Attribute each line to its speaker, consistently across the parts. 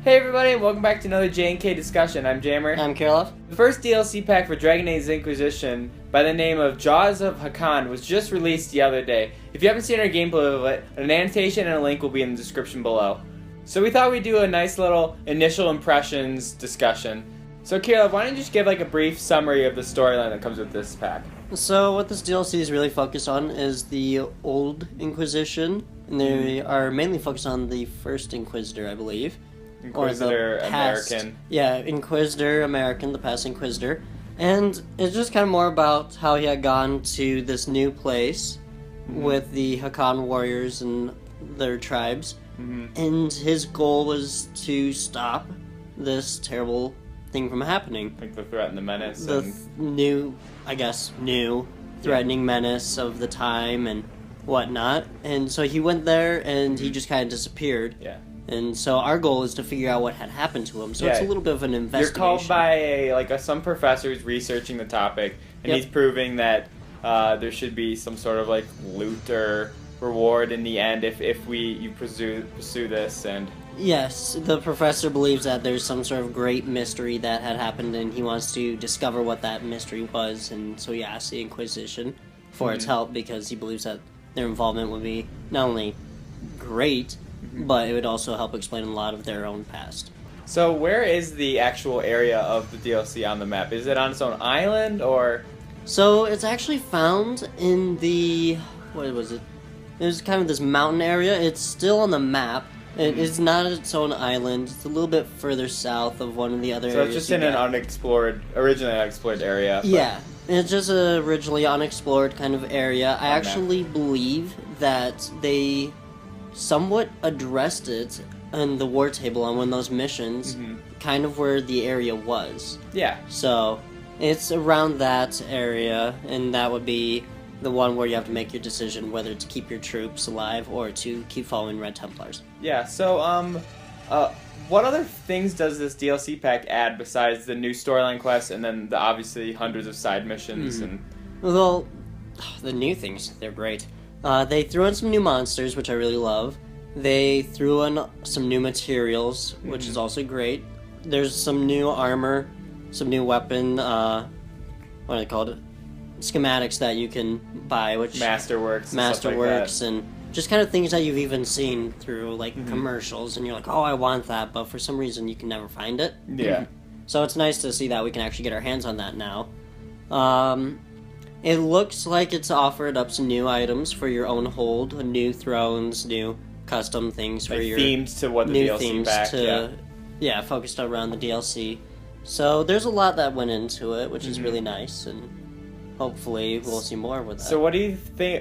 Speaker 1: Hey everybody, welcome back to another J&K discussion. I'm Jammer.
Speaker 2: I'm Kirillov.
Speaker 1: The first DLC pack for Dragon Age Inquisition by the name of Jaws of Hakkon was just released the other day. If you haven't seen our gameplay of it, an annotation and a link will be in the description below. So we thought we'd do a nice little initial impressions discussion. So Kirillov, why don't you just give like a brief summary of the storyline that comes with this pack?
Speaker 2: So what this DLC is really focused on is the old Inquisition, and they are mainly focused on the first Inquisitor, I believe.
Speaker 1: Inquisitor
Speaker 2: past,
Speaker 1: American.
Speaker 2: Yeah, Inquisitor American, the past Inquisitor. And it's just kind of more about how he had gone to this new place with the Hakkon warriors and their tribes. And his goal was to stop this terrible thing from happening.
Speaker 1: Like the threat and the menace.
Speaker 2: The new threatening menace of the time and whatnot. And so he went there and he just kind of disappeared.
Speaker 1: Yeah.
Speaker 2: And so our goal is to figure out what had happened to him. So it's a little bit of an investigation.
Speaker 1: You're called by some professor who's researching the topic, and he's proving that there should be some sort of like loot or reward in the end if you pursue this. And
Speaker 2: yes, the professor believes that there's some sort of great mystery that had happened, and he wants to discover what that mystery was. And so he asks the Inquisition for its help because he believes that their involvement would be not only great, but it would also help explain a lot of their own past.
Speaker 1: So where is the actual area of the DLC on the map? Is it on its own island, or...?
Speaker 2: So it's actually found in the... what was it? It was kind of this mountain area. It's still on the map. It is not its own island. It's a little bit further south of one of the other areas.
Speaker 1: So it's just in an originally unexplored area.
Speaker 2: Yeah, it's just a originally unexplored kind of area. I actually believe that they somewhat addressed it in the war table on one of those missions, kind of where the area was.
Speaker 1: Yeah.
Speaker 2: So it's around that area, and that would be the one where you have to make your decision whether to keep your troops alive or to keep following Red Templars.
Speaker 1: Yeah, so, what other things does this DLC pack add besides the new storyline quests and then the obviously hundreds of side missions? And
Speaker 2: well, the new things, they're great. They threw in some new monsters, which I really love. They threw in some new materials, which is also great. There's some new armor, some new weapon, what are they called? Schematics that you can buy, which Masterworks and just kind of things that you've even seen through like commercials, and you're like, oh, I want that, but for some reason you can never find it.
Speaker 1: Yeah.
Speaker 2: So it's nice to see that we can actually get our hands on that now. It looks like it's offered up some new items for your own hold, new thrones, new custom things for your
Speaker 1: themes to what the
Speaker 2: new
Speaker 1: DLC
Speaker 2: themes
Speaker 1: pack,
Speaker 2: focused around the DLC. So there's a lot that went into it, which is really nice, and hopefully we'll see more with that.
Speaker 1: So what do you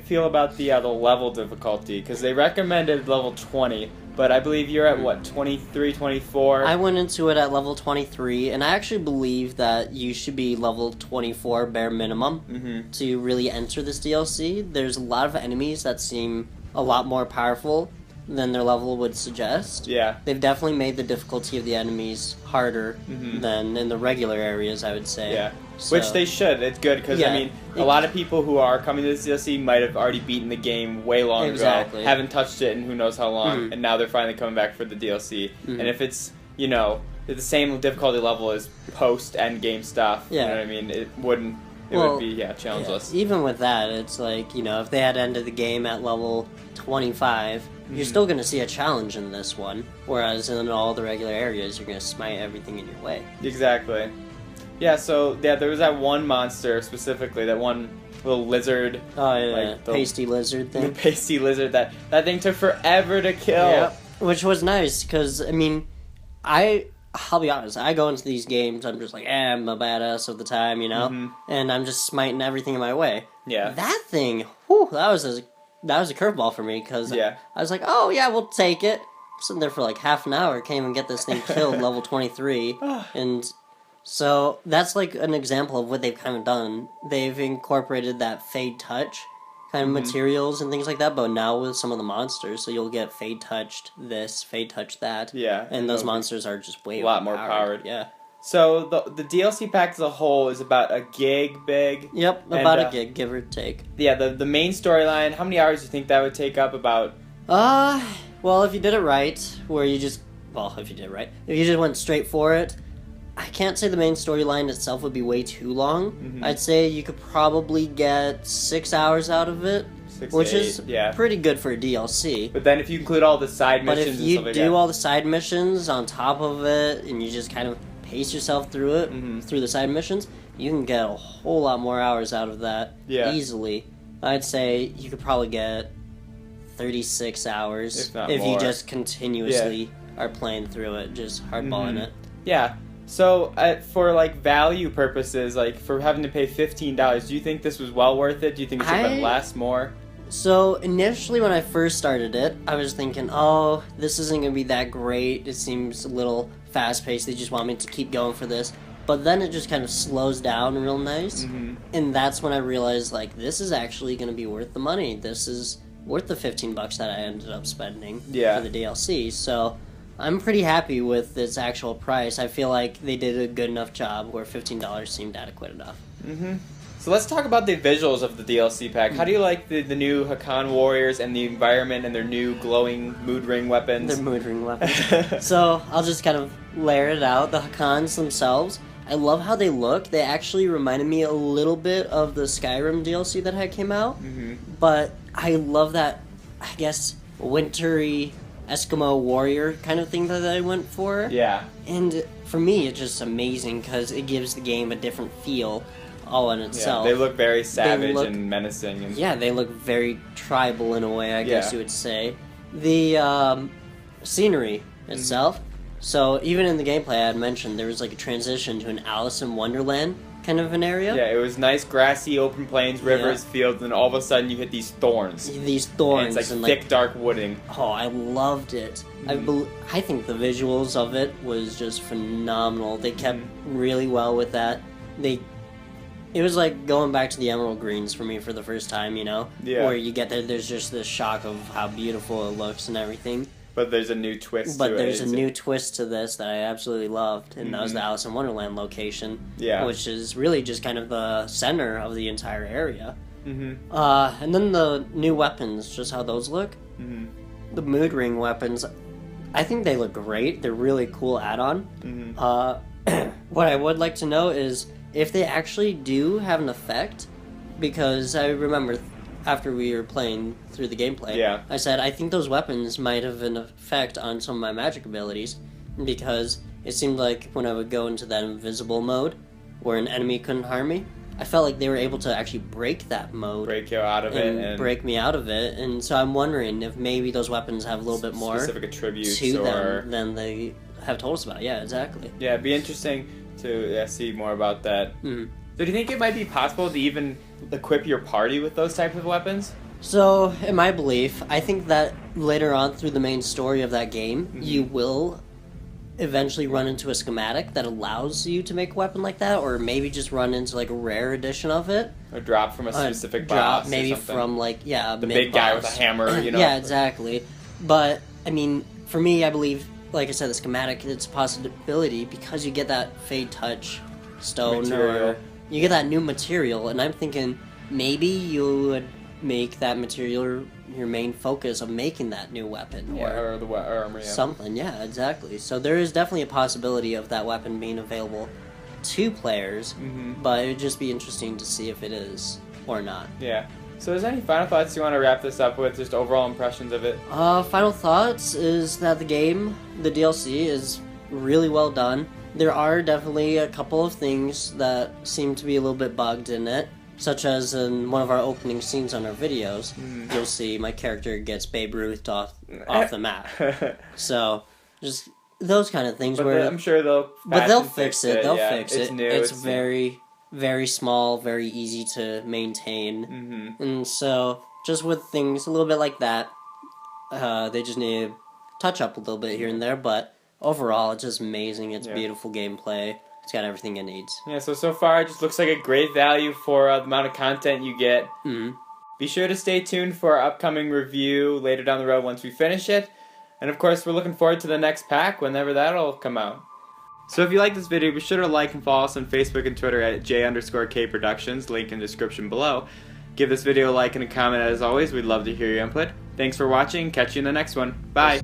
Speaker 1: feel about the level difficulty? Because they recommended level 20, but I believe you're at, what, 23, 24?
Speaker 2: I went into it at level 23, and I actually believe that you should be level 24 bare minimum to really enter this DLC. There's a lot of enemies that seem a lot more powerful than their level would suggest.
Speaker 1: Yeah.
Speaker 2: They've definitely made the difficulty of the enemies harder than in the regular areas, I would say.
Speaker 1: Yeah.
Speaker 2: So,
Speaker 1: which they should. It's good because, I mean, a lot of people who are coming to this DLC might have already beaten the game way long ago, haven't touched it in who knows how long, and now they're finally coming back for the DLC. And if it's, the same difficulty level as post-endgame stuff, you know what I mean, it would be, challengeless.
Speaker 2: Yeah. Even with that, it's like, if they had ended the game at level 25, you're still going to see a challenge in this one, whereas in all the regular areas, you're going to smite everything in your way.
Speaker 1: Exactly. Yeah, so, there was that one monster, specifically, that one little lizard.
Speaker 2: Oh, yeah, like pasty lizard thing.
Speaker 1: The pasty lizard, that thing took forever to kill.
Speaker 2: Yep. Which was nice, because, I mean, I'll be honest, I go into these games, I'm just like, I'm a badass of the time, and I'm just smiting everything in my way.
Speaker 1: Yeah.
Speaker 2: That thing, whew, that was a curveball for me, because I was like, oh, yeah, we'll take it. I'm sitting there for like half an hour, can't even get this thing killed, level 23, and so that's like an example of what they've kind of done. They've incorporated that fade touch kind of materials and things like that, but now with some of the monsters, so you'll get fade touched this, fade touch that.
Speaker 1: Yeah.
Speaker 2: And those monsters are just way
Speaker 1: a lot more powered.
Speaker 2: Yeah.
Speaker 1: So the DLC pack as a whole is about a gig big.
Speaker 2: Yep, about a gig, give or take.
Speaker 1: Yeah, the main storyline, how many hours do you think that would take up? About
Speaker 2: Well, if you did it right, where you just well, if you did right, if you just went straight for it, I can't say the main storyline itself would be way too long.
Speaker 1: Mm-hmm.
Speaker 2: I'd say you could probably get 6 hours out of it,
Speaker 1: 6
Speaker 2: which
Speaker 1: to 8,
Speaker 2: is
Speaker 1: yeah.
Speaker 2: pretty good for a DLC.
Speaker 1: But then if you include all the side
Speaker 2: But
Speaker 1: missions
Speaker 2: if you
Speaker 1: and stuff
Speaker 2: do
Speaker 1: like that,
Speaker 2: all the side missions on top of it, and you just kind of pace yourself through it,
Speaker 1: mm-hmm.
Speaker 2: through the side missions, you can get a whole lot more hours out of that easily. I'd say you could probably get 36 hours
Speaker 1: if not
Speaker 2: if
Speaker 1: more.
Speaker 2: you just continuously are playing through it, just hardballing it.
Speaker 1: Yeah. So for like value purposes, like for having to pay $15, do you think this was well worth it? Do you think it should have been less, more?
Speaker 2: So initially when I first started it, I was thinking, oh, this isn't going to be that great. It seems a little fast-paced. They just want me to keep going for this. But then it just kind of slows down real nice.
Speaker 1: Mm-hmm.
Speaker 2: And that's when I realized, like, this is actually going to be worth the money. This is worth the $15 that I ended up spending for the DLC. So I'm pretty happy with its actual price. I feel like they did a good enough job where $15 seemed adequate enough.
Speaker 1: Mm-hmm. So let's talk about the visuals of the DLC pack. How do you like the new Hakkon warriors and the environment and their new glowing mood ring weapons?
Speaker 2: Their mood ring weapons. So I'll just kind of layer it out. The Hakkons themselves, I love how they look. They actually reminded me a little bit of the Skyrim DLC that had came out.
Speaker 1: Mm-hmm.
Speaker 2: But I love that, I guess, wintry Eskimo warrior kind of thing that I went for.
Speaker 1: Yeah.
Speaker 2: And for me, it's just amazing because it gives the game a different feel all in itself.
Speaker 1: Yeah, they look very savage and menacing. And
Speaker 2: yeah, they look very tribal in a way, I guess you would say. The scenery itself. So even in the gameplay I had mentioned, there was like a transition to an Alice in Wonderland kind of an area.
Speaker 1: Yeah, it was nice grassy open plains, rivers, fields, and all of a sudden you hit these thorns.
Speaker 2: These thorns.
Speaker 1: And it's like thick, dark wooding.
Speaker 2: Oh, I loved it. I think the visuals of it was just phenomenal. They kept really well with that. It was like going back to the Emerald Greens for me for the first time, you know?
Speaker 1: Yeah.
Speaker 2: Where you get there's just this shock of how beautiful it looks and everything.
Speaker 1: But there's a new twist to it.
Speaker 2: But there's a new twist to this that I absolutely loved, and that was the Alice in Wonderland location.
Speaker 1: Yeah.
Speaker 2: Which is really just kind of the center of the entire area.
Speaker 1: Mm-hmm.
Speaker 2: And then the new weapons, just how those look.
Speaker 1: Mm-hmm.
Speaker 2: The mood ring weapons, I think they look great. They're really cool add-on.
Speaker 1: Mm-hmm.
Speaker 2: What I would like to know is if they actually do have an effect, because I remember after we were playing through the gameplay, I said I think those weapons might have an effect on some of my magic abilities, because it seemed like when I would go into that invisible mode, where an enemy couldn't harm me, I felt like they were able to actually break that mode.
Speaker 1: Break you out of it. And
Speaker 2: break me out of it. And so I'm wondering if maybe those weapons have a little bit more
Speaker 1: specific attributes
Speaker 2: to them than they have told us about. Yeah, exactly.
Speaker 1: Yeah, it'd be interesting to see more about that.
Speaker 2: Mm-hmm.
Speaker 1: So do you think it might be possible to even equip your party with those types of weapons?
Speaker 2: So, in my belief, I think that later on through the main story of that game, you will eventually run into a schematic that allows you to make a weapon like that, or maybe just run into like a rare edition of it.
Speaker 1: Or drop from a specific boss.
Speaker 2: Maybe
Speaker 1: or something.
Speaker 2: from like,
Speaker 1: the big guy with a hammer, you know?
Speaker 2: Yeah, exactly. But, I mean, for me, I believe, like I said, the schematic, it's a possibility because you get that Fade Touch stone
Speaker 1: material.
Speaker 2: or you get that new material, and I'm thinking maybe you would make that material your main focus of making that new weapon
Speaker 1: or the armor,
Speaker 2: something. Yeah, exactly. So there is definitely a possibility of that weapon being available to players, but it would just be interesting to see if it is or not.
Speaker 1: Yeah. So is there any final thoughts you want to wrap this up with, just overall impressions of it?
Speaker 2: Final thoughts is that the game, the DLC, is really well done. There are definitely a couple of things that seem to be a little bit bugged in it, such as in one of our opening scenes on our videos, you'll see my character gets Babe Ruthed off the map. So, just those kind of things.
Speaker 1: But
Speaker 2: where
Speaker 1: I'm sure they'll
Speaker 2: fix it. They'll fix it.
Speaker 1: It's new.
Speaker 2: It's very, very small, very easy to maintain. And so, just with things a little bit like that, they just need to touch up a little bit here and there, but overall, it's just amazing. It's beautiful gameplay. It's got everything it needs.
Speaker 1: Yeah, so far it just looks like a great value for the amount of content you get. Be sure to stay tuned for our upcoming review later down the road once we finish it. And of course, we're looking forward to the next pack whenever that'll come out. So if you like this video, be sure to like and follow us on Facebook and Twitter at j_k Productions, link in the description below. Give this video a like and a comment as always. We'd love to hear your input. Thanks for watching. Catch you in the next one. Bye.